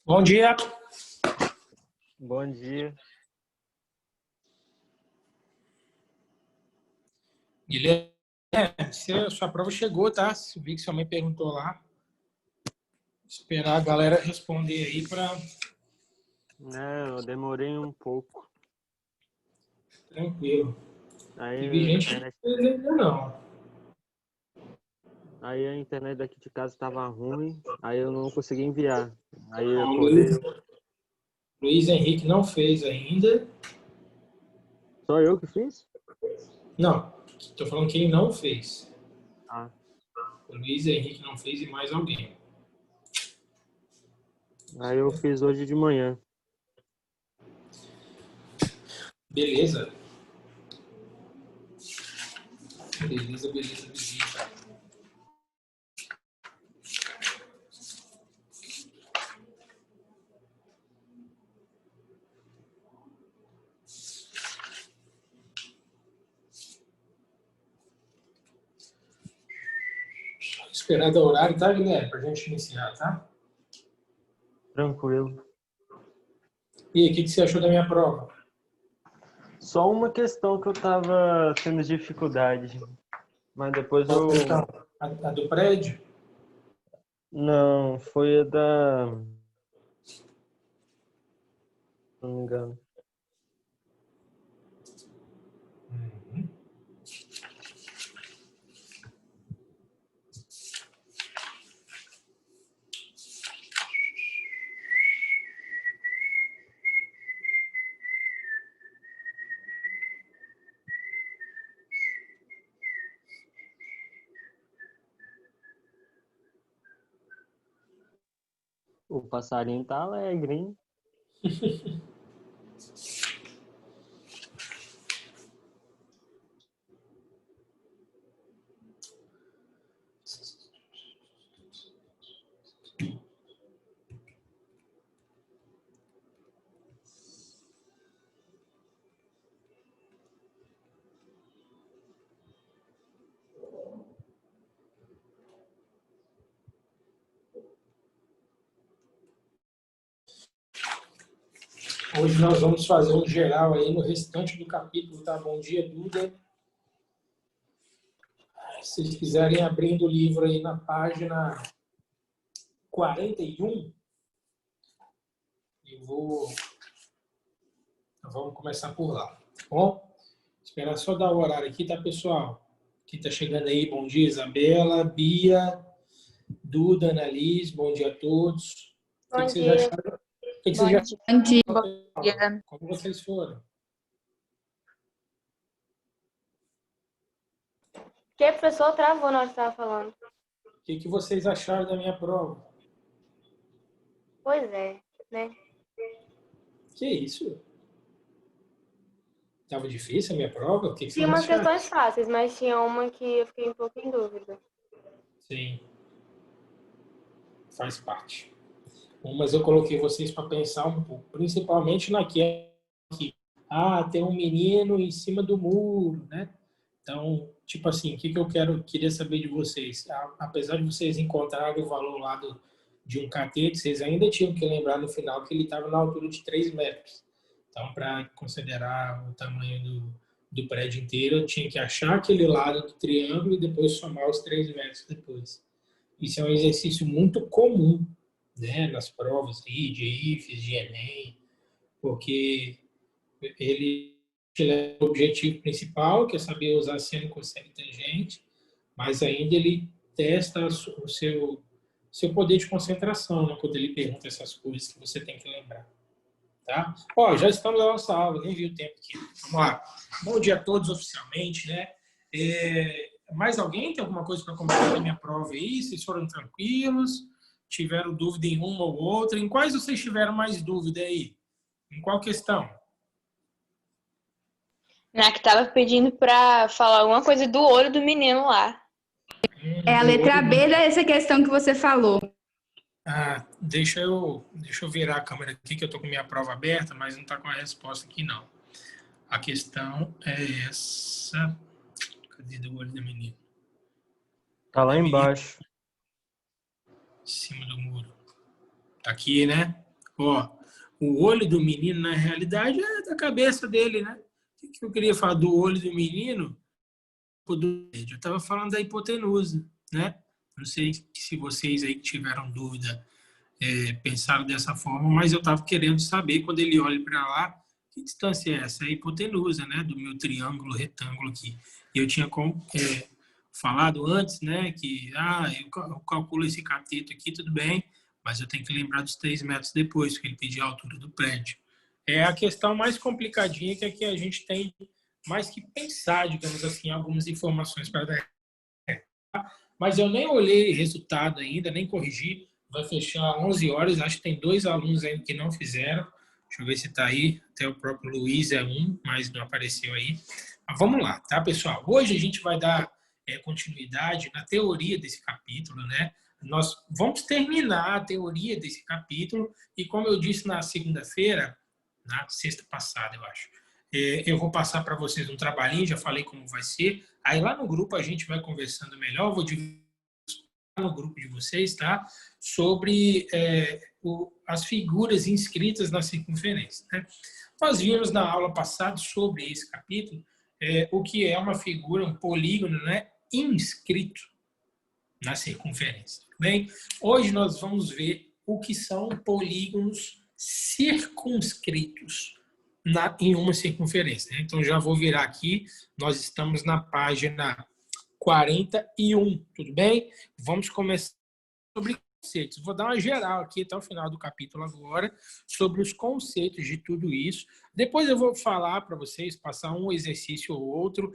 Bom dia. Bom dia. Guilherme, sua prova chegou, tá? Vi que sua mãe perguntou lá. Esperar a galera responder aí para... Eu demorei um pouco. Tranquilo. Aí Teve a gente que internet, não fez ainda não. aí a internet daqui de casa estava ruim, aí eu não consegui enviar. Aí eu O acordei, Luiz Henrique não fez ainda. só eu que fiz? Não, estou falando que ele não fez. Ah, O Luiz Henrique não fez e mais alguém. aí eu fiz hoje de manhã. Beleza. Beleza. Esperar dar horário, tá, Guilherme? Pra gente iniciar, tá? Tranquilo. E aí, o que você achou da minha prova? Só uma questão que eu tava tendo dificuldade, mas depois Qual eu... questão? A do prédio? Não, foi a da... Não me engano. O passarinho tá alegre, hein? Hoje nós vamos fazer um geral aí no restante do capítulo, tá? Bom dia, Duda. Se vocês quiserem abrindo o livro aí na página 41, vamos começar por lá, tá bom? Esperar só dar o horário aqui, tá, pessoal? Quem tá chegando aí, bom dia, Isabela, Bia, Duda, Annalise, bom dia a todos. Bom O que vocês dia. acharam? O que vocês acharam? Bom dia. Como vocês foram? Que a pessoa travou na hora que estava falando. O que vocês acharam da minha prova? Pois é, né? Que isso? Tava difícil a minha prova? O que Tinha vocês umas acharam? questões fáceis, mas tinha uma que eu fiquei um pouco em dúvida. Sim, faz parte. Bom, mas eu coloquei vocês para pensar um pouco, principalmente naquela que, tem um menino em cima do muro, né? Então, tipo assim, o que eu queria saber de vocês? Apesar de vocês encontrarem o valor lá de um catete, vocês ainda tinham que lembrar no final que ele estava na altura de 3 metros. Então, para considerar o tamanho do prédio inteiro, eu tinha que achar aquele lado do triângulo e depois somar os 3 metros depois. Isso é um exercício muito comum, né, nas provas aí, de IFES, de Enem, porque ele é o objetivo principal, que é saber usar seno, cosseno e tangente, mas ainda ele testa o seu poder de concentração, né, quando ele pergunta essas coisas que você tem que lembrar. Tá? Ó, já estamos na nossa aula, nem vi o tempo aqui. Vamos lá. Bom dia a todos oficialmente, né? Mais alguém tem alguma coisa para comentar da minha prova aí? Vocês foram tranquilos? Tiveram dúvida em uma ou outra? Em quais vocês tiveram mais dúvida aí? Em qual questão? Na que tava pedindo pra falar alguma coisa do olho do menino lá. É a letra B dessa questão que você falou. Deixa eu virar a câmera aqui, que eu tô com minha prova aberta, mas não tá com a resposta aqui, não. A questão é essa. Cadê do olho da menina? Tá lá embaixo. Em cima do muro. Tá aqui, né? Ó, o olho do menino, na realidade, é da cabeça dele, né? O que eu queria falar do olho do menino? Eu estava falando da hipotenusa, né? Não sei se vocês aí que tiveram dúvida pensaram dessa forma, mas eu estava querendo saber, quando ele olha para lá, que distância é essa? É a hipotenusa, né? Do meu triângulo retângulo aqui. E eu tinha falado antes, né? Que eu calculo esse cateto aqui, tudo bem, mas eu tenho que lembrar dos 3 metros depois, que ele pediu a altura do prédio. É a questão mais complicadinha, que aqui a gente tem mais que pensar, digamos assim, algumas informações para dar. Mas eu nem olhei resultado ainda, nem corrigi. Vai fechar às 11 horas. Acho que tem 2 alunos ainda que não fizeram. Deixa eu ver se está aí. Até o próprio Luiz é um, mas não apareceu aí. Mas vamos lá, tá, pessoal? Hoje a gente vai dar continuidade na teoria desse capítulo, né? Nós vamos terminar a teoria desse capítulo e, como eu disse na segunda-feira, na sexta passada, eu acho, eu vou passar para vocês um trabalhinho, já falei como vai ser. Aí lá no grupo a gente vai conversando melhor, vou dividir no grupo de vocês, tá? Sobre as figuras inscritas na circunferência, né? Nós vimos na aula passada sobre esse capítulo o que é uma figura, um polígono, né, inscrito na circunferência. Bem, hoje nós vamos ver o que são polígonos circunscritos em uma circunferência. Então, já vou virar aqui. Nós estamos na página 41, tudo bem? Vamos começar sobre conceitos. Vou dar uma geral aqui até o final do capítulo agora, sobre os conceitos de tudo isso. Depois eu vou falar para vocês, passar um exercício ou outro,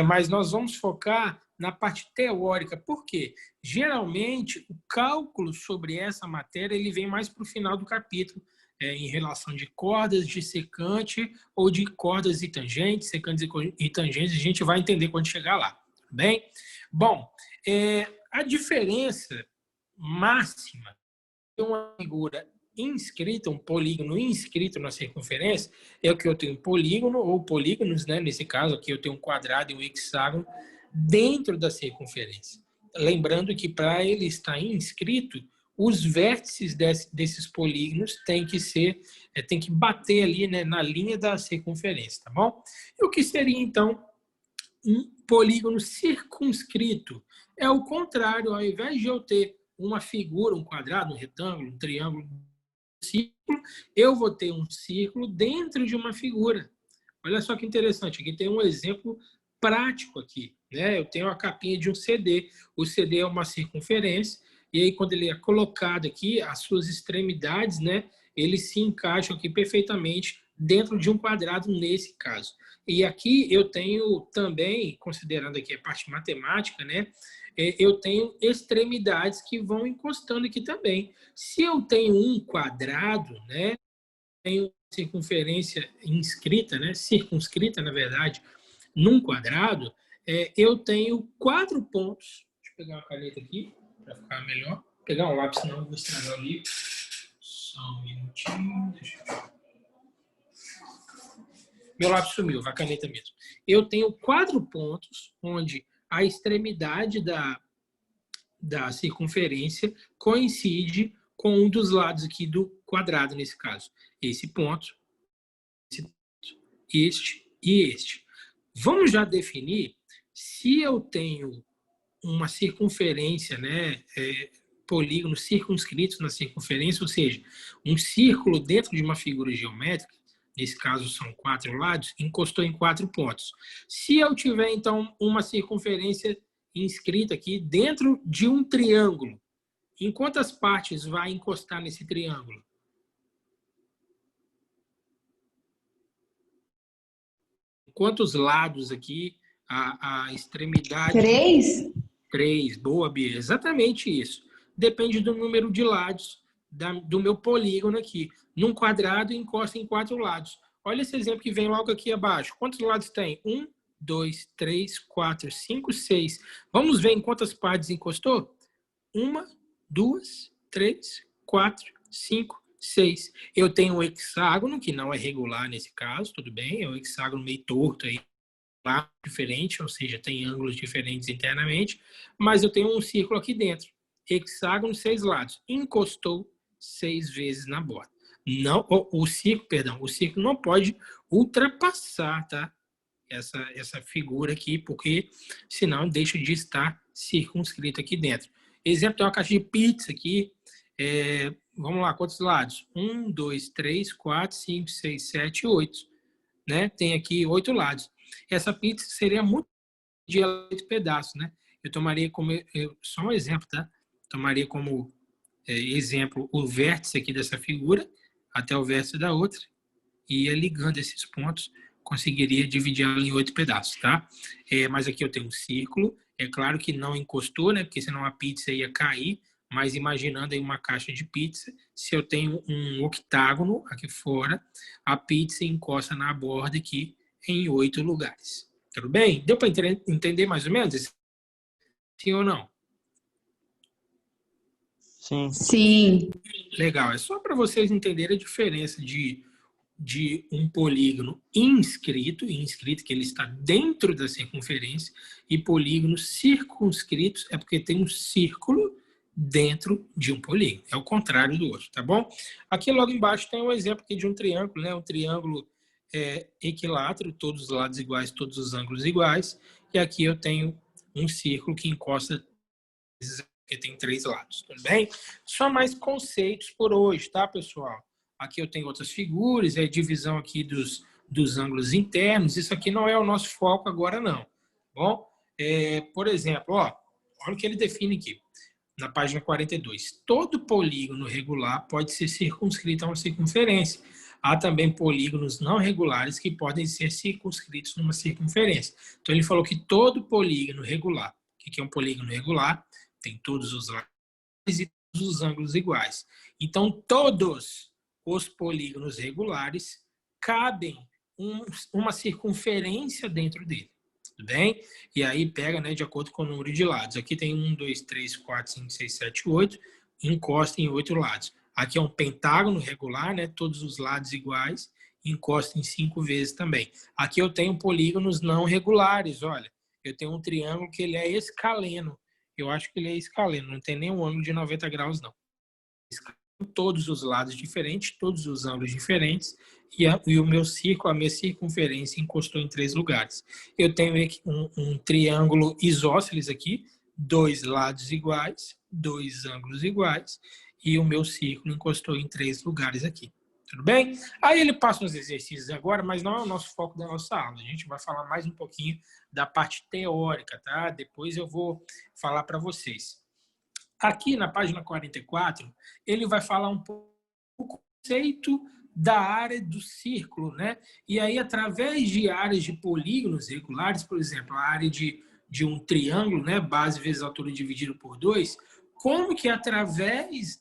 mas nós vamos focar na parte teórica. Por quê? Geralmente, o cálculo sobre essa matéria ele vem mais para o final do capítulo, em relação de cordas de secante ou de cordas e tangentes, secantes e tangentes, a gente vai entender quando chegar lá. Bem? Bom, a diferença máxima de uma figura inscrita, um polígono inscrito na circunferência, é o que eu tenho um polígono ou polígonos, né? Nesse caso aqui eu tenho um quadrado e um hexágono dentro da circunferência. Lembrando que para ele estar inscrito, os vértices desses polígonos têm que bater ali, né, na linha da circunferência, tá bom? E o que seria, então, um polígono circunscrito? É o contrário, ao invés de eu ter uma figura, um quadrado, um retângulo, um triângulo, um círculo, eu vou ter um círculo dentro de uma figura. Olha só que interessante, aqui tem um exemplo prático aqui, né? Eu tenho a capinha de um CD. O CD é uma circunferência, e aí quando ele é colocado aqui, as suas extremidades, né, eles se encaixam aqui perfeitamente dentro de um quadrado nesse caso. E aqui eu tenho também, considerando aqui a parte matemática, né, eu tenho extremidades que vão encostando aqui também. Se eu tenho um quadrado, né, tenho circunferência inscrita, né, circunscrita, na verdade, num quadrado, eu tenho 4 pontos. Deixa eu pegar uma caneta aqui para ficar melhor. Vou pegar um lápis, senão eu vou estragar o livro. Só um minutinho. Deixa eu... Meu lápis sumiu, vai a caneta mesmo. Eu tenho 4 pontos onde a extremidade da circunferência coincide com um dos lados aqui do quadrado, nesse caso. Esse ponto, este e este. Vamos já definir se eu tenho uma circunferência, né, polígonos circunscritos na circunferência, ou seja, um círculo dentro de uma figura geométrica, nesse caso são 4 lados, encostou em 4 pontos. Se eu tiver, então, uma circunferência inscrita aqui dentro de um triângulo, em quantas partes vai encostar nesse triângulo? Quantos lados aqui a extremidade? 3? 3, boa, Bia. Exatamente isso. Depende do número de lados do meu polígono aqui. Num quadrado, encosta em 4 lados. Olha esse exemplo que vem logo aqui abaixo. Quantos lados tem? 1, 2, 3, 4, 5, 6. Vamos ver em quantas partes encostou? 1, 2, 3, 4, 5, 6. Eu tenho um hexágono, que não é regular nesse caso, tudo bem? É um hexágono meio torto aí, diferente, ou seja, tem ângulos diferentes internamente, mas eu tenho um círculo aqui dentro. Hexágono, 6 lados. Encostou 6 vezes na borda. Não, o círculo não pode ultrapassar, tá? Essa figura aqui, porque senão deixa de estar circunscrito aqui dentro. Exemplo, tem uma caixa de pizza aqui. Vamos lá, quantos lados? 1, 2, 3, 4, 5, 6, 7, 8. Né? Tem aqui 8 lados. Essa pizza seria muito de 8 pedaços, né? Eu tomaria como... só um exemplo, tá? Tomaria como exemplo o vértice aqui dessa figura até o vértice da outra e ia ligando esses pontos, conseguiria dividir ela em 8 pedaços, tá? Mas aqui eu tenho um círculo, é claro que não encostou, né? Porque senão a pizza ia cair, mas imaginando aí uma caixa de pizza, se eu tenho um octágono aqui fora, a pizza encosta na borda aqui em 8 lugares. Tudo bem? Deu para entender mais ou menos? Sim ou não? Sim. Sim. Legal. É só para vocês entenderem a diferença de um polígono inscrito, que ele está dentro da circunferência, e polígonos circunscritos é porque tem um círculo dentro de um polígono. É o contrário do outro, tá bom? Aqui logo embaixo tem um exemplo aqui de um triângulo, né? Um triângulo equilátero, todos os lados iguais, todos os ângulos iguais. E aqui eu tenho um círculo que encosta, que tem 3 lados, tudo bem? Só mais conceitos por hoje, tá, pessoal? Aqui eu tenho outras figuras, divisão aqui dos ângulos internos. Isso aqui não é o nosso foco agora, não. Bom, por exemplo, olha o que ele define aqui, na página 42. Todo polígono regular pode ser circunscrito a uma circunferência. Há também polígonos não regulares que podem ser circunscritos numa circunferência. Então, ele falou que todo polígono regular, o que é um polígono regular? Tem todos os lados e todos os ângulos iguais. Então, todos os polígonos regulares cabem uma circunferência dentro dele. Tudo bem? E aí pega, né, de acordo com o número de lados. Aqui tem 1, 2, 3, 4, 5, 6, 7, 8. Encosta em 8 lados. Aqui é um pentágono regular, né, todos os lados iguais. Encosta em 5 vezes também. Aqui eu tenho polígonos não regulares. Olha, eu tenho um triângulo que ele é escaleno. Eu acho que ele é escaleno, não tem nenhum ângulo de 90 graus, não. Todos os lados diferentes, todos os ângulos diferentes, e o meu círculo, a minha circunferência encostou em 3 lugares. Eu tenho aqui um triângulo isósceles aqui, 2 lados iguais, 2 ângulos iguais, e o meu círculo encostou em 3 lugares aqui. Tudo bem? Aí ele passa uns exercícios agora, mas não é o nosso foco da nossa aula. A gente vai falar mais um pouquinho da parte teórica, tá? Depois eu vou falar para vocês. Aqui na página 44, ele vai falar um pouco do conceito da área do círculo, né? E aí, através de áreas de polígonos regulares, por exemplo, a área de um triângulo, né? Base vezes altura dividido por 2, como que através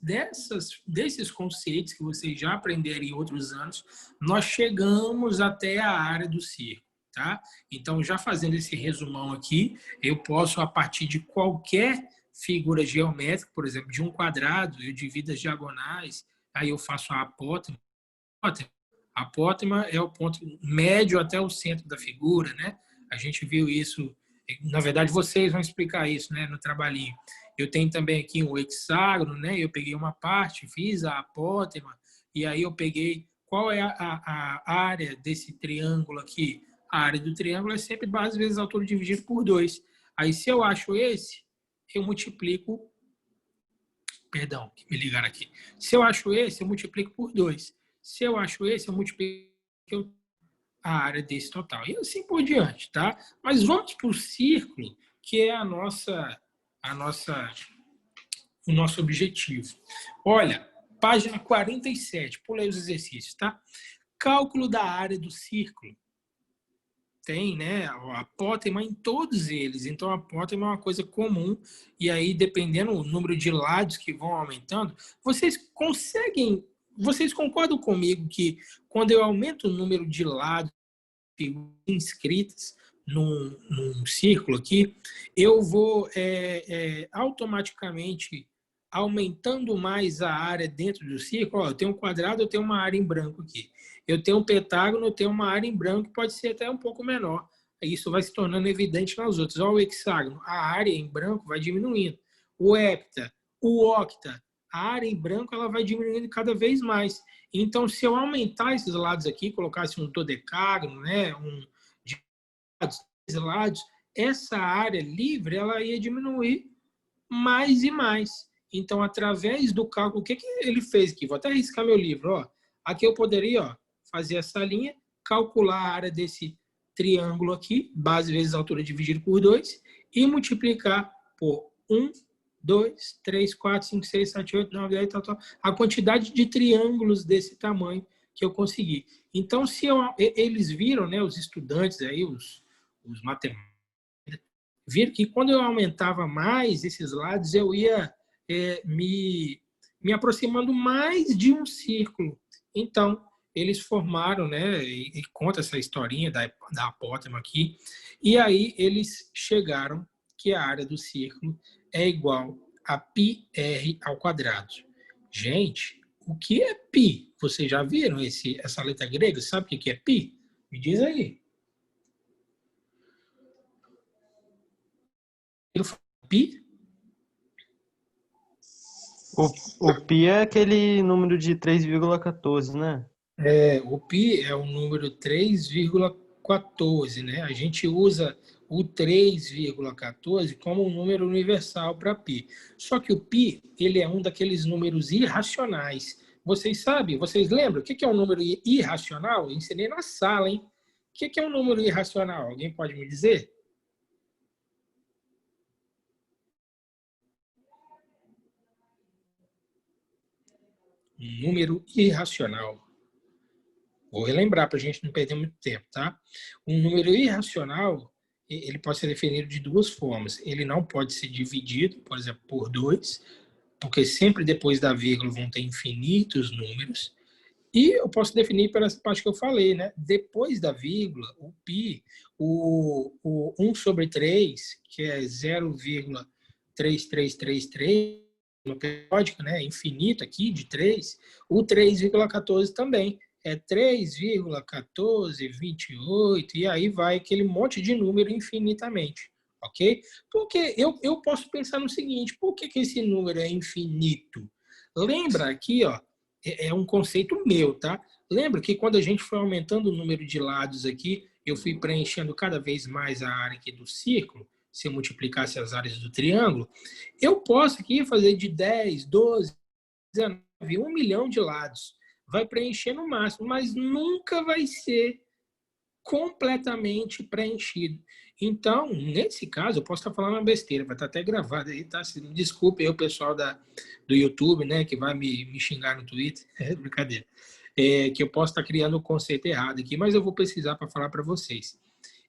desses conceitos que vocês já aprenderam em outros anos, nós chegamos até a área do círculo, tá? Então, já fazendo esse resumão aqui, eu posso, a partir de qualquer figura geométrica, por exemplo, de um quadrado, eu divido as diagonais, aí eu faço a apótema. A apótema é o ponto médio até o centro da figura, né? A gente viu isso, na verdade vocês vão explicar isso, né, no trabalhinho. Eu tenho também aqui um hexágono, né? Eu peguei uma parte, fiz a apótema, e aí eu peguei qual é a área desse triângulo aqui. A área do triângulo é sempre base vezes altura dividido por 2. Aí se eu acho esse, eu multiplico, perdão, me ligaram aqui. Se eu acho esse, eu multiplico por 2. Se eu acho esse, eu multiplico a área desse total. E assim por diante, tá? Mas vamos para o círculo, que é o nosso objetivo. Olha, página 47, pulei os exercícios, tá? Cálculo da área do círculo. Tem, né, a apótema em todos eles. Então, a apótema é uma coisa comum. E aí, dependendo do número de lados que vão aumentando, vocês concordam comigo que quando eu aumento o número de lados inscritas num círculo aqui, eu vou automaticamente aumentando mais a área dentro do círculo? Ó, eu tenho um quadrado, eu tenho uma área em branco aqui. Eu tenho um pentágono, eu tenho uma área em branco, pode ser até um pouco menor. Isso vai se tornando evidente nas outras. Olha o hexágono, a área em branco vai diminuindo. O hepta, o octa, a área em branco ela vai diminuindo cada vez mais. Então, se eu aumentar esses lados aqui, colocasse um dodecágono, né, de lados, essa área livre ela ia diminuir mais e mais. Então, através do cálculo, o que ele fez aqui? Vou até riscar meu livro. Ó. Aqui eu poderia fazer essa linha, calcular a área desse triângulo aqui, base vezes altura dividido por 2, e multiplicar por 1, 2, 3, 4, 5, 6, 7, 8, 9, 10, tal. A quantidade de triângulos desse tamanho que eu consegui. Então, se eles viram, né, os estudantes aí, os matemáticos, viram que quando eu aumentava mais esses lados, eu ia me aproximando mais de um círculo. Então, eles formaram, né, e conta essa historinha da apótema aqui, e aí eles chegaram que a área do círculo é igual a πr ao quadrado. Gente, o que é π? Vocês já viram essa letra grega? Sabe o que é π? Me diz aí. Π? O pi é aquele número de 3,14, né? O π é o número 3,14, né? A gente usa o 3,14 como um número universal para π. Só que o π, ele é um daqueles números irracionais. Vocês sabem? Vocês lembram? O que é um número irracional? Eu ensinei na sala, hein? O que é um número irracional? Alguém pode me dizer? Um número irracional. Vou relembrar para a gente não perder muito tempo, tá? Um número irracional, ele pode ser definido de duas formas. Ele não pode ser dividido, por exemplo, por 2, porque sempre depois da vírgula vão ter infinitos números. E eu posso definir pela parte que eu falei, né? Depois da vírgula, o π, o 1 sobre 3, que é 0,3333, uma periódica, né, infinito aqui, de 3, o 3,14 também é 3,1428, e aí vai aquele monte de número infinitamente, ok? Porque eu posso pensar no seguinte, por que esse número é infinito? Lembra aqui, é um conceito meu, tá? Lembra que quando a gente foi aumentando o número de lados aqui, eu fui preenchendo cada vez mais a área aqui do círculo, se eu multiplicasse as áreas do triângulo, eu posso aqui fazer de 10, 12, 19, 1 milhão de lados. Vai preencher no máximo, mas nunca vai ser completamente preenchido. Então, nesse caso, eu posso estar falando uma besteira, vai estar até gravado aí, tá? Desculpe aí o pessoal do YouTube, né, que vai me xingar no Twitter, é brincadeira. Que eu posso estar criando um conceito errado aqui, mas eu vou pesquisar para falar para vocês.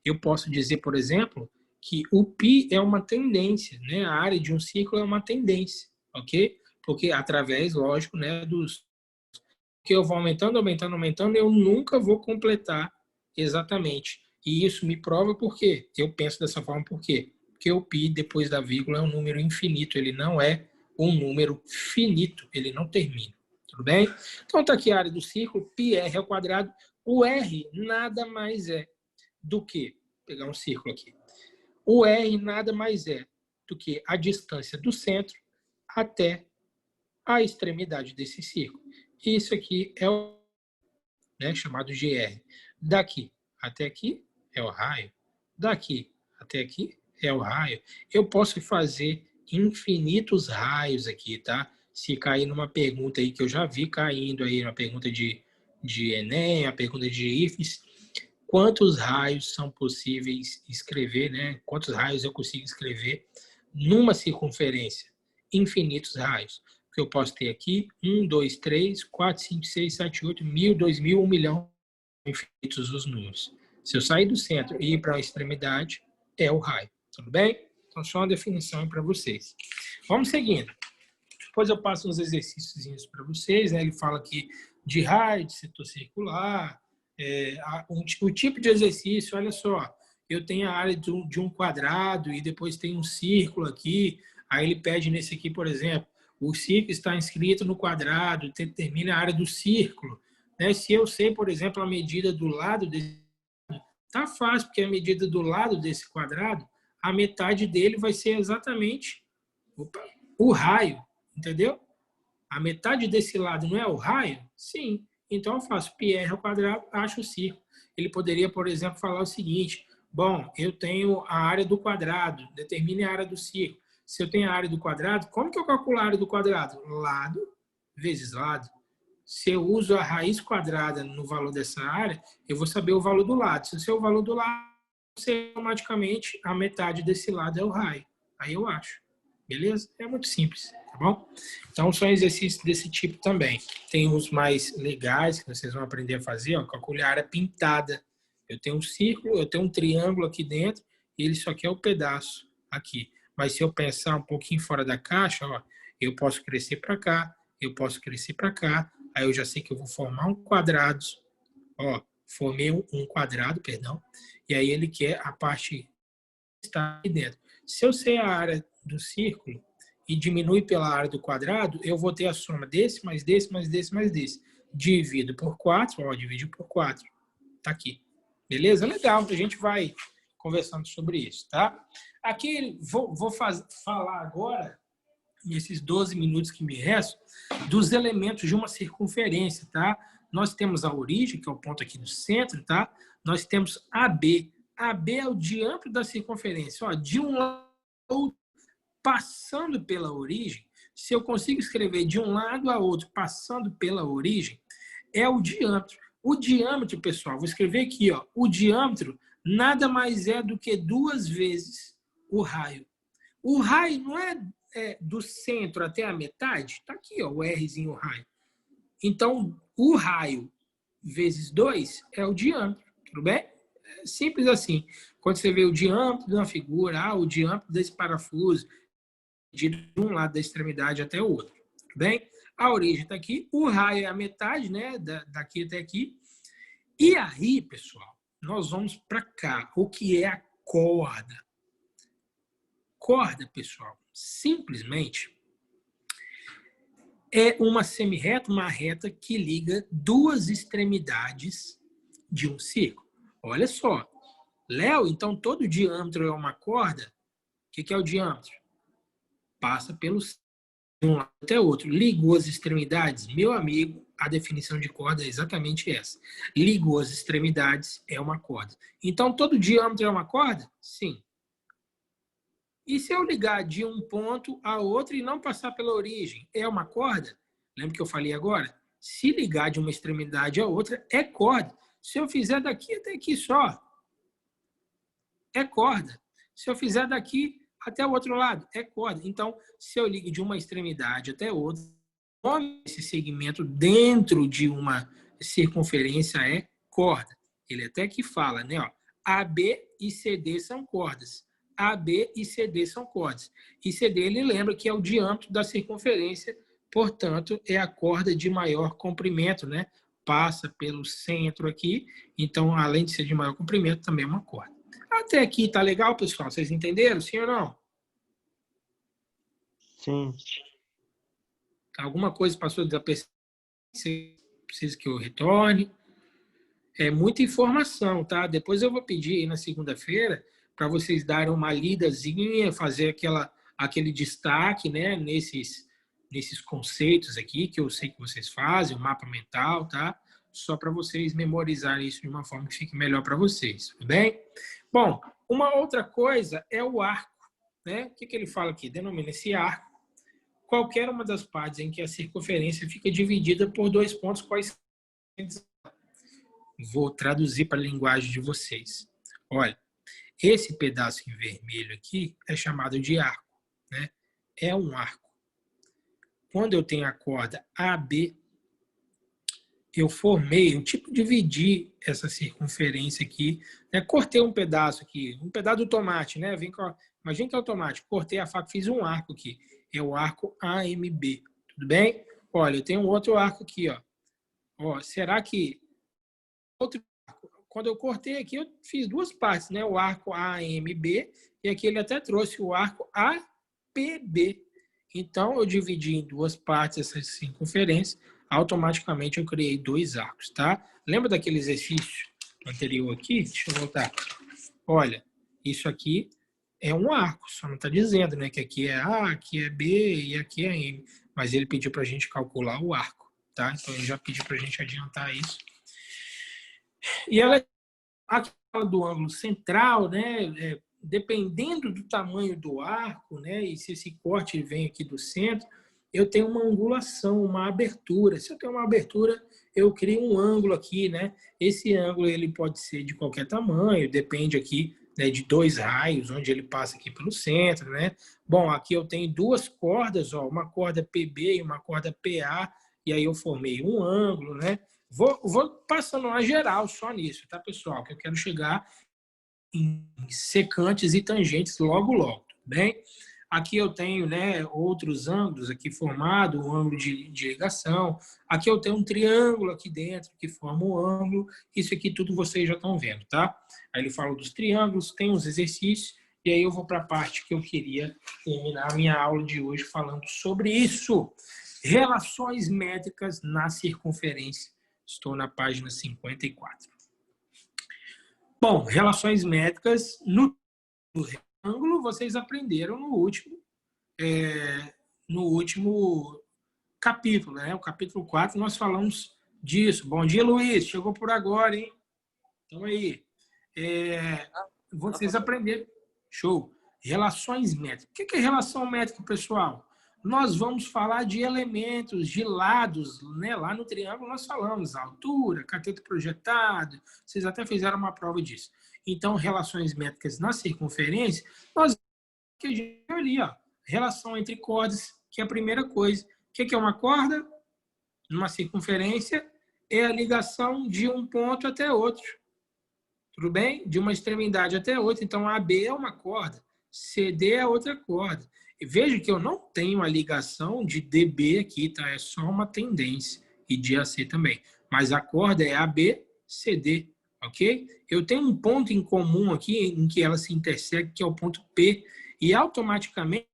Eu posso dizer, por exemplo, que o π é uma tendência, né? A área de um círculo é uma tendência, ok? Porque através, lógico, né, que eu vou aumentando, eu nunca vou completar exatamente. E isso me prova por quê? Eu penso dessa forma por quê? Porque o π depois da vírgula é um número infinito, ele não é um número finito, ele não termina. Tudo bem? Então tá aqui a área do círculo, πr ao quadrado. O r nada mais é do que, vou pegar um círculo aqui. O R nada mais é do que a distância do centro até a extremidade desse círculo. Isso aqui é o, né, chamado GR. Daqui até aqui é o raio. Daqui até aqui é o raio. Eu posso fazer infinitos raios aqui, tá? Se cair numa pergunta aí que eu já vi caindo aí, uma pergunta de Enem, a pergunta de IFES, quantos raios são possíveis escrever, né? Quantos raios eu consigo escrever numa circunferência? Infinitos raios. Que eu posso ter aqui 1, 2, 3, 4, 5, 6, 7, 8, 1000, 2000, 1 milhão, infinitos os números. Se eu sair do centro e ir para a extremidade, é o raio. Tudo bem? Então, só uma definição para vocês. Vamos seguindo. Depois eu passo uns exercícios para vocês, né? Ele fala aqui de raio, de setor circular, o tipo de exercício, olha só, eu tenho a área de um quadrado e depois tem um círculo aqui, aí ele pede nesse aqui, por exemplo, o círculo está inscrito no quadrado, determina a área do círculo. Né? Se eu sei, por exemplo, a medida do lado desse, tá fácil, porque a medida do lado desse quadrado, a metade dele vai ser exatamente o raio, entendeu? A metade desse lado não é o raio? Sim. Então eu faço πr ao quadrado, acho o círculo. Ele poderia, por exemplo, falar o seguinte: bom, eu tenho a área do quadrado, determine a área do círculo. Se eu tenho a área do quadrado, como que eu calculo a área do quadrado? Lado vezes lado. Se eu uso a raiz quadrada no valor dessa área, eu vou saber o valor do lado. Se eu sei o valor do lado, você automaticamente a metade desse lado é o raio. Aí eu acho. Beleza? É muito simples, tá bom? Então, são exercícios desse tipo também. Tem uns mais legais que vocês vão aprender a fazer, ó, calcular a área pintada. Eu tenho um círculo, eu tenho um triângulo aqui dentro, e ele só quer o pedaço aqui. Mas se eu pensar um pouquinho fora da caixa, ó, eu posso crescer para cá, eu posso crescer para cá, aí eu já sei que eu vou formar um quadrado. Ó, formei um quadrado, perdão, e aí ele quer a parte que está aqui dentro. Se eu sei a área do círculo e diminui pela área do quadrado, eu vou ter a soma desse, mais desse, mais desse, mais desse. Divido por 4, ó, divide por 4. Tá aqui. Beleza? Legal, a gente vai conversando sobre isso, tá? Aqui, vou falar agora, nesses 12 minutos que me restam, dos elementos de uma circunferência, tá? Nós temos a origem, que é o ponto aqui no centro, tá? Nós temos AB. AB é o diâmetro da circunferência. Ó, de um lado passando pela origem, se eu consigo escrever de um lado a outro passando pela origem, é o diâmetro. O diâmetro, pessoal, vou escrever aqui, ó, o diâmetro nada mais é do que 2 vezes o raio. O raio não é do centro até a metade? Está aqui, ó, o Rzinho, o raio. Então, o raio vezes 2 é o diâmetro, tudo bem? É simples assim. Quando você vê o diâmetro de uma figura, o diâmetro desse parafuso, de um lado da extremidade até o outro, tudo bem? A origem está aqui, o raio é a metade, né, daqui até aqui. E aí, pessoal, nós vamos para cá. O que é a corda? Corda, pessoal, simplesmente é uma semirreta, uma reta que liga 2 extremidades de um círculo. Olha só. Léo, então todo diâmetro é uma corda? O que é o diâmetro? Passa pelos de um lado até outro. Ligou as extremidades? Meu amigo, a definição de corda é exatamente essa. Ligou as extremidades é uma corda. Então, todo diâmetro é uma corda? Sim. E se eu ligar de um ponto a outro e não passar pela origem, é uma corda? Lembra que eu falei agora? Se ligar de uma extremidade a outra, é corda. Se eu fizer daqui até aqui só, é corda. Se eu fizer daqui até o outro lado, é corda. Então, se eu ligo de uma extremidade até outra, esse segmento dentro de uma circunferência é corda. Ele até que fala, né? Ó, AB e CD são cordas. AB e CD são cordas. E CD, ele lembra que é o diâmetro da circunferência, portanto, é a corda de maior comprimento, né? Passa pelo centro aqui, então, além de ser de maior comprimento, também é uma corda. Até aqui tá legal, pessoal? Vocês entenderam, sim ou não? Sim. Alguma coisa passou desapercebida? Você precisa que eu retorne? É muita informação, tá? Depois eu vou pedir aí na segunda-feira para vocês darem uma lidazinha, fazer aquele destaque, né, nesses conceitos aqui, que eu sei que vocês fazem, o mapa mental, tá? Só para vocês memorizarem isso de uma forma que fique melhor para vocês, tudo bem? Bom, uma outra coisa é o arco, né? O que ele fala aqui? Denomina esse arco qualquer uma das partes em que a circunferência fica dividida por 2 pontos quais. Vou traduzir para a linguagem de vocês. Olha, esse pedaço em vermelho aqui é chamado de arco, né? É um arco. Quando eu tenho a corda AB, eu dividi essa circunferência aqui, né? Cortei um pedaço aqui, um pedaço do tomate, né? Imagina que é o tomate, cortei a faca, fiz um arco aqui. É o arco AMB, tudo bem? Olha, eu tenho outro arco aqui, ó. Ó, será que outro arco, quando eu cortei aqui, eu fiz 2 partes, né? O arco AMB e aqui ele até trouxe o arco APB. Então, eu dividi em 2 partes essa circunferência, automaticamente eu criei 2 arcos, tá? Lembra daquele exercício anterior aqui? Deixa eu voltar. Olha, isso aqui é um arco, só não está dizendo, né, que aqui é A, aqui é B e aqui é M. mas ele pediu para a gente calcular o arco, tá? Então eu já pedi para a gente adiantar isso. E ela aqui fala do ângulo central, né? Dependendo do tamanho do arco, né? E se esse corte vem aqui do centro, eu tenho uma angulação, uma abertura. Se eu tenho uma abertura, eu crio um ângulo aqui, né? Esse ângulo ele pode ser de qualquer tamanho, depende aqui, né, de 2 raios, onde ele passa aqui pelo centro, né? Bom, aqui eu tenho 2 cordas, ó, uma corda PB e uma corda PA, e aí eu formei um ângulo, né? Vou passando a geral só nisso, tá, pessoal? Que eu quero chegar em secantes e tangentes logo, tudo bem? Aqui eu tenho, né, outros ângulos aqui formados, um ângulo de ligação. Aqui eu tenho um triângulo aqui dentro que forma um ângulo. Isso aqui tudo vocês já estão vendo, tá? Aí ele fala dos triângulos, tem os exercícios, e aí eu vou para a parte que eu queria terminar a minha aula de hoje falando sobre isso. Relações métricas na circunferência. Estou na página 54. Bom, relações métricas no retângulo, vocês aprenderam no último capítulo, né? O capítulo 4, nós falamos disso. Bom dia, Luiz. Chegou por agora, hein? Então aí. Vocês aprenderam. Show. Relações métricas. O que é relação métrica, pessoal? Nós vamos falar de elementos, de lados, né? Lá no triângulo nós falamos a altura, cateto projetado, vocês até fizeram uma prova disso. Então, relações métricas na circunferência, nós que a gente ali, ó, relação entre cordas, que é a primeira coisa. O que é uma corda? Numa circunferência, é a ligação de um ponto até outro. Tudo bem? De uma extremidade até outra. Então, AB é uma corda, CD é outra corda. E veja que eu não tenho a ligação de DB aqui, tá? É só uma tendência. E de AC também. Mas a corda é AB, CD, ok? Eu tenho um ponto em comum aqui em que ela se intersecam, que é o ponto P. E automaticamente,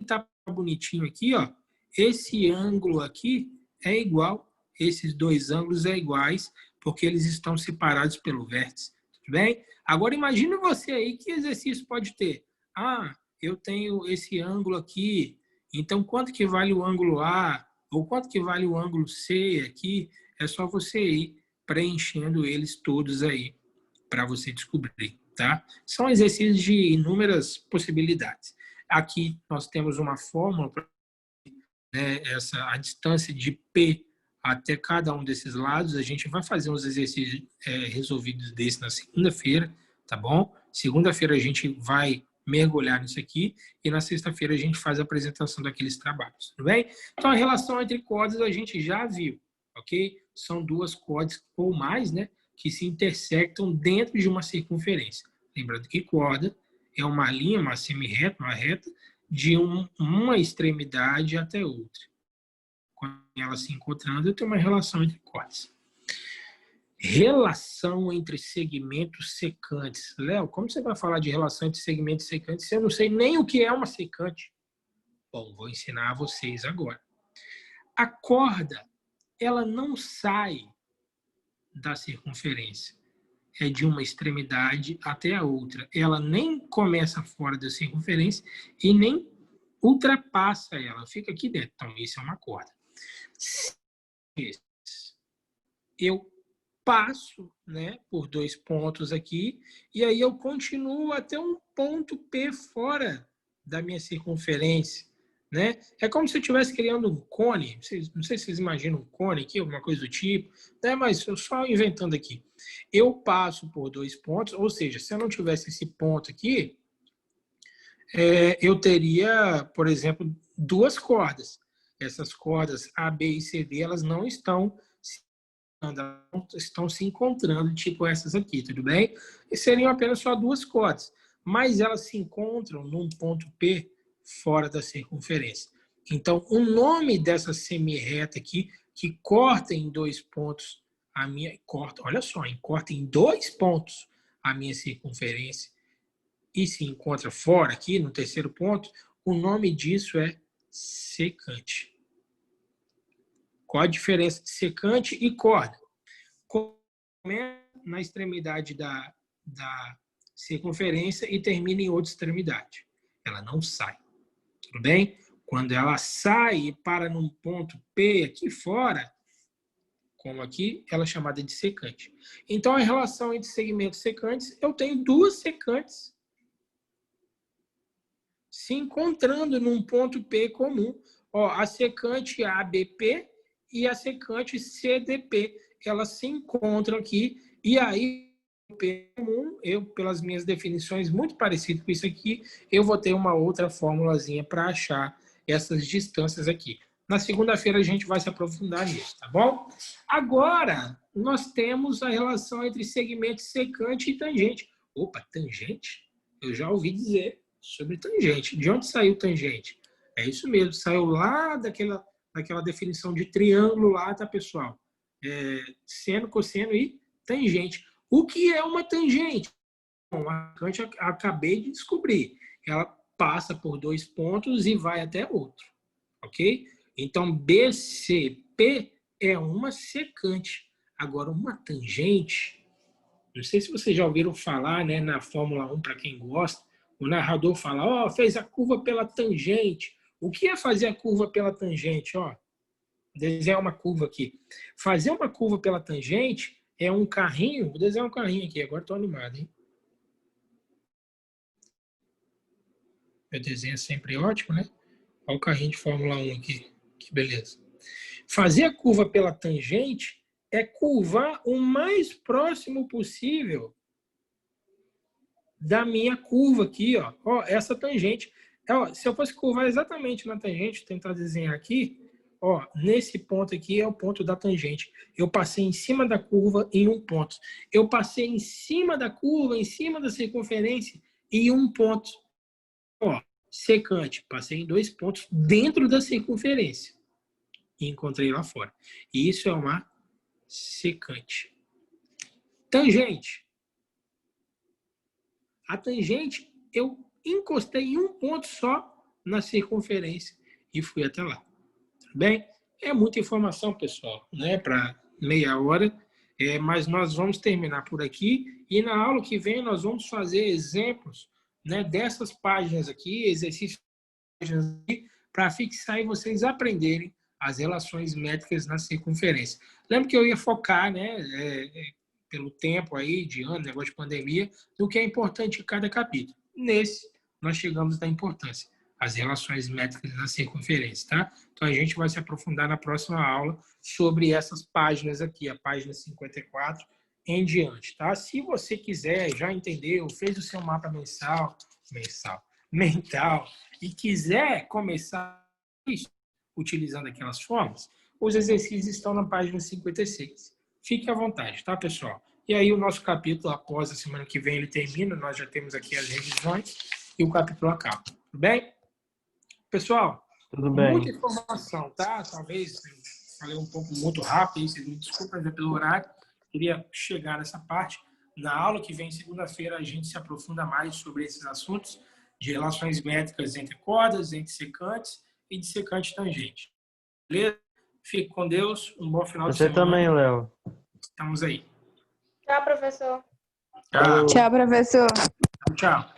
tá bonitinho aqui, ó. Esse ângulo aqui é igual. Esses dois ângulos é iguais, porque eles estão separados pelo vértice. Tudo bem? Agora imagine você aí, que exercício pode ter? Ah, eu tenho esse ângulo aqui, então quanto que vale o ângulo A, ou quanto que vale o ângulo C aqui, é só você ir preenchendo eles todos aí, para você descobrir, tá? São exercícios de inúmeras possibilidades. Aqui nós temos uma fórmula, né, a distância de P até cada um desses lados. A gente vai fazer uns exercícios resolvidos desses na segunda-feira, tá bom? Segunda-feira a gente vai mergulhar nisso aqui e na sexta-feira a gente faz a apresentação daqueles trabalhos, tudo bem? Então, a relação entre cordas a gente já viu, ok? São duas cordas ou mais, né, que se intersectam dentro de uma circunferência. Lembrando que corda é uma linha, uma semi-reta, uma reta, de uma extremidade até outra. Quando elas se encontrando, eu tenho uma relação entre cordas. Relação entre segmentos secantes. Léo, como você vai falar de relação entre segmentos secantes se eu não sei nem o que é uma secante? Bom, vou ensinar a vocês agora. A corda, ela não sai da circunferência. É de uma extremidade até a outra. Ela nem começa fora da circunferência e nem ultrapassa ela. Fica aqui dentro. Então, isso é uma corda. Eu passo, né, por 2 pontos aqui e aí eu continuo até um ponto P fora da minha circunferência, né? É como se eu estivesse criando um cone. Não sei se vocês imaginam um cone aqui, alguma coisa do tipo, né? Mas eu só inventando aqui. Eu passo por 2 pontos, ou seja, se eu não tivesse esse ponto aqui, eu teria, por exemplo, 2 cordas. Essas cordas A, B e CD, elas não estão se encontrando, tipo essas aqui, tudo bem? E seriam apenas só 2 cordas, mas elas se encontram num ponto P fora da circunferência. Então, o nome dessa semi-reta aqui, que corta em 2 pontos a minha... olha só, corta em 2 pontos a minha circunferência e se encontra fora aqui, no terceiro ponto, o nome disso é secante. Qual a diferença de secante e corda? Começa na extremidade da circunferência e termina em outra extremidade. Ela não sai. Tudo bem? Quando ela sai e para num ponto P aqui fora, como aqui, ela é chamada de secante. Então, a relação entre segmentos secantes, eu tenho duas secantes se encontrando num ponto P comum. Ó, a secante ABP e a secante CDP. Elas se encontram aqui e aí o P comum, eu, pelas minhas definições muito parecido com isso aqui, eu vou ter uma outra formulazinha para achar essas distâncias aqui. Na segunda-feira a gente vai se aprofundar nisso, tá bom? Agora, nós temos a relação entre segmento secante e tangente. Opa, tangente? Eu já ouvi dizer sobre tangente. De onde saiu tangente? É isso mesmo, saiu lá daquela definição de triângulo lá, tá, pessoal? Seno, cosseno e tangente. O que é uma tangente? Bom, a tangente eu acabei de descobrir. Ela passa por dois pontos e vai até outro, ok? Então, BCP é uma secante. Agora, uma tangente, não sei se vocês já ouviram falar, né, na Fórmula 1, para quem gosta, o narrador fala, ó, fez a curva pela tangente. O que é fazer a curva pela tangente? Ó, desenhar uma curva aqui. Fazer uma curva pela tangente é um carrinho, vou desenhar um carrinho aqui, agora estou animado, hein? Meu desenho é sempre ótimo, né? Olha o carrinho de Fórmula 1 aqui, que beleza. Fazer a curva pela tangente é curvar o mais próximo possível da minha curva aqui, ó. Ó, essa tangente. Ó, se eu fosse curvar exatamente na tangente, tentar desenhar aqui, ó, nesse ponto aqui é o ponto da tangente. Eu passei em cima da curva em um ponto. Eu passei em cima da curva, em cima da circunferência, em um ponto. Ó, secante, passei em dois pontos dentro da circunferência e encontrei lá fora. E isso é uma secante. Tangente. A tangente, eu encostei em um ponto só na circunferência e fui até lá. Tudo bem? É muita informação, pessoal, né? Para meia hora, mas nós vamos terminar por aqui e na aula que vem nós vamos fazer exemplos, né, dessas páginas aqui, exercícios para fixar e vocês aprenderem as relações métricas na circunferência. Lembra que eu ia focar, né, pelo tempo aí de ano, negócio de pandemia, no que é importante em cada capítulo. Nesse, nós chegamos na importância, as relações métricas na circunferência, tá? Então, a gente vai se aprofundar na próxima aula sobre essas páginas aqui, a página 54 em diante, tá? Se você quiser, já entendeu, fez o seu mapa mental, e quiser começar isso, utilizando aquelas formas, os exercícios estão na página 56. Fique à vontade, tá, pessoal? E aí o nosso capítulo, após a semana que vem, ele termina, nós já temos aqui as revisões e o capítulo acaba. Tudo bem? Pessoal, Tudo bem. Muita informação, tá? Talvez falei um pouco muito rápido, vocês me desculpem pelo horário. Queria chegar nessa parte. Na aula que vem, segunda-feira, a gente se aprofunda mais sobre esses assuntos de relações métricas entre cordas, entre secantes e de secante e tangente. Beleza? Fique com Deus. Um bom final de Você semana. também, Léo. Estamos aí. Tchau, professor. Tchau. Tchau, professor. Tchau.